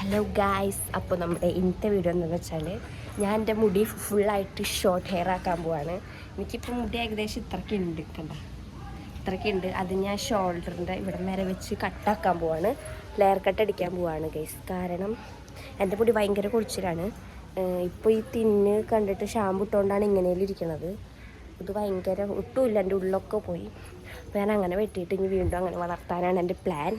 Hello guys, അപ്പോൾ നമ്മുടെ ഇന്നത്തെ വീഡിയോ എന്താണെന്ന് വെച്ചാൽ ഞാൻ എൻ്റെ മുടി ഫുള്ളായിട്ട് ഷോർട്ട് ഹെയർ ആക്കാൻ പോവാണ്. എനിക്കിപ്പോൾ മുടി ഏകദേശം ഇത്രയ്ക്കുണ്ട്, ഇത്രയ്ക്കുണ്ട്. അത് ഞാൻ ഷോൾഡറിൻ്റെ ഇവിടെ വരെ വെച്ച് കട്ടാക്കാൻ പോവാണ്, ലെയർ കട്ട് അടിക്കാൻ പോവാണ് ഗൈസ്. കാരണം എൻ്റെ മുടി ഭയങ്കര കൊഴിച്ചിലാണ്. ഇപ്പോൾ ഈ തിന്ന് കണ്ടിട്ട് ഷാമ്പു ഇട്ടുകൊണ്ടാണ് ഇങ്ങനെയിലിരിക്കണത്. ഇത് ഭയങ്കര ഒട്ടുമില്ല, എൻ്റെ ഉള്ളൊക്കെ പോയി. അപ്പോൾ ഞാൻ അങ്ങനെ വെട്ടിയിട്ട് ഇനി വീണ്ടും അങ്ങനെ വളർത്താനാണ് എൻ്റെ പ്ലാൻ.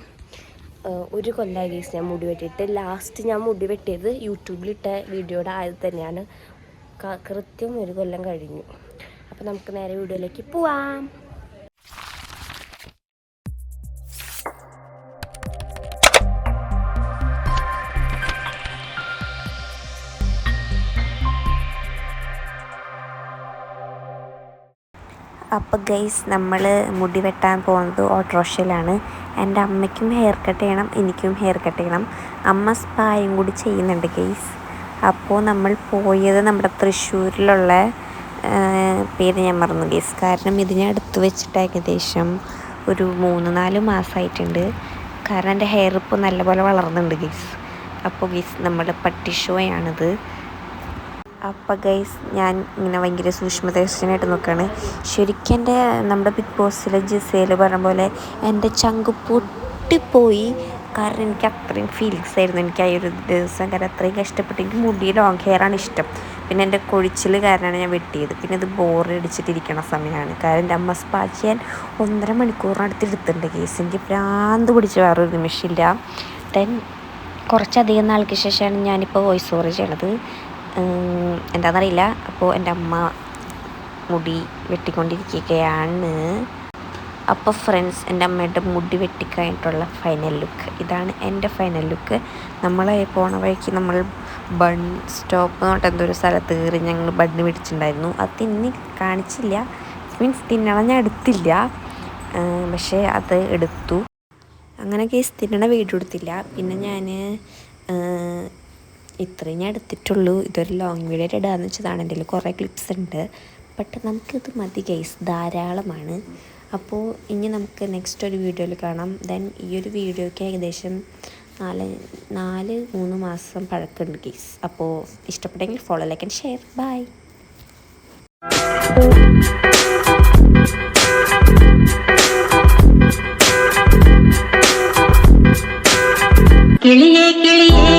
ഒരു കൊല്ലമായി ഗൈസ് ഞാൻ മുടി വെട്ടിയിട്ട്. ലാസ്റ്റ് ഞാൻ മുടി വെട്ടിയത് യൂട്യൂബിലിട്ട വീഡിയോയുടെ ആയത് തന്നെയാണ്. കൃത്യം ഒരു കൊല്ലം കഴിഞ്ഞു. അപ്പോൾ നമുക്ക് നേരെ വീഡിയോയിലേക്ക് പോവാം. അപ്പോൾ ഗൈസ്, നമ്മൾ മുടി വെട്ടാൻ പോകുന്നത് ഓട്ടോറിക്ഷയിലാണ്. എൻ്റെ അമ്മയ്ക്കും ഹെയർ കട്ട് ചെയ്യണം, എനിക്കും ഹെയർ കട്ട് ചെയ്യണം. അമ്മ സ്പായും കൂടി ചെയ്യുന്നുണ്ട് ഗൈസ്. അപ്പോൾ നമ്മൾ പോയത് നമ്മുടെ തൃശ്ശൂരിലുള്ള പേര് ഞാൻ മറന്നു ഗൈസ്. കാരണം ഇതിനെ അടുത്ത് വെച്ചിട്ട് ഏകദേശം ഒരു 3-4 മാസമായിട്ടുണ്ട്. കാരണം എൻ്റെ ഹെയർ ഇപ്പോൾ നല്ലപോലെ വളർന്നുണ്ട് ഗൈസ്. അപ്പോൾ ഗൈസ്, നമ്മുടെ പട്ടി ഷോയാണിത്. അപ്പോൾ ഗൈസ്, ഞാൻ ഇങ്ങനെ ഭയങ്കര സൂക്ഷ്മദർശനായിട്ട് നോക്കുകയാണ്. ശരിക്കും എൻ്റെ നമ്മുടെ ബിഗ് ബോസിലെ ജിസേൽ പറഞ്ഞ പോലെ എൻ്റെ ചങ്ക് പൊട്ടിപ്പോയി. കാരണം എനിക്ക് അത്രയും ഫീലിങ്സ് ആയിരുന്നു എനിക്ക് ആ ഒരു ദിവസം. കാരണം അത്രയും കഷ്ടപ്പെട്ട്. എനിക്ക് മുടി ലോങ് ഹെയറാണ് ഇഷ്ടം. പിന്നെ എൻ്റെ കൊഴിച്ചിൽ കാരണമാണ് ഞാൻ വെട്ടിയത്. പിന്നെ ഇത് ബോറടിച്ചിട്ടിരിക്കണ സമയമാണ്. കാരണം എൻ്റെ അമ്മ സ്പാ ചെയ്യാൻ 1.5 മണിക്കൂറിനടുത്ത് എടുത്തിട്ടുണ്ട് കേസ്. എനിക്ക് ഭ്രാന്ത് പിടിച്ച് വേറൊരു നിമിഷമില്ല. ദെൻ കുറച്ചധികം നാൾക്ക് ശേഷമാണ് ഞാനിപ്പോൾ വോയിസ് ഓവർ ചെയ്യണത്. എന്താണെന്നറിയില്ല. അപ്പോൾ എൻ്റെ അമ്മ മുടി വെട്ടിക്കൊണ്ടിരിക്കുകയാണ്. അപ്പോൾ ഫ്രണ്ട്സ്, എൻ്റെ അമ്മയുടെ മുടി വെട്ടിക്കഴിഞ്ഞിട്ടുള്ള ഫൈനൽ ലുക്ക് ഇതാണ്. എൻ്റെ ഫൈനൽ ലുക്ക്. നമ്മൾ പോണ വഴിക്ക് നമ്മൾ ബൺ സ്റ്റോപ്പ് എന്ന് പറഞ്ഞിട്ട് എന്തൊരു സ്ഥലത്ത് കയറി ഞങ്ങൾ ബണ്ണ് പിടിച്ചിട്ടുണ്ടായിരുന്നു. അത് തിന്നി കാണിച്ചില്ല, മീൻസ് തിന്നണം ഞാൻ എടുത്തില്ല, പക്ഷേ അത് എടുത്തു. അങ്ങനെ കേസ് തിന്നണ വീഡിയോ എടുത്തില്ല. പിന്നെ ഞാൻ ഇത്രയും ഞാൻ എടുത്തിട്ടുള്ളൂ. ഇതൊരു ലോങ് വീഡിയോ ഇടാന്ന് വെച്ചതാണ്. എൻ്റെ കുറേ ക്ലിപ്സ് ഉണ്ട്, ബട്ട് നമുക്കിത് മതി ഗൈസ്, ധാരാളമാണ്. അപ്പോൾ ഇനി നമുക്ക് നെക്സ്റ്റ് ഒരു വീഡിയോയിൽ കാണാം. ദെൻ ഈ ഒരു വീഡിയോയ്ക്ക് ഏകദേശം 3 മാസം പഴക്കമുണ്ട് ഗൈസ്. അപ്പോൾ ഇഷ്ടപ്പെട്ടെങ്കിൽ follow, like and share. Bye. കിളിയേ കിളിയേ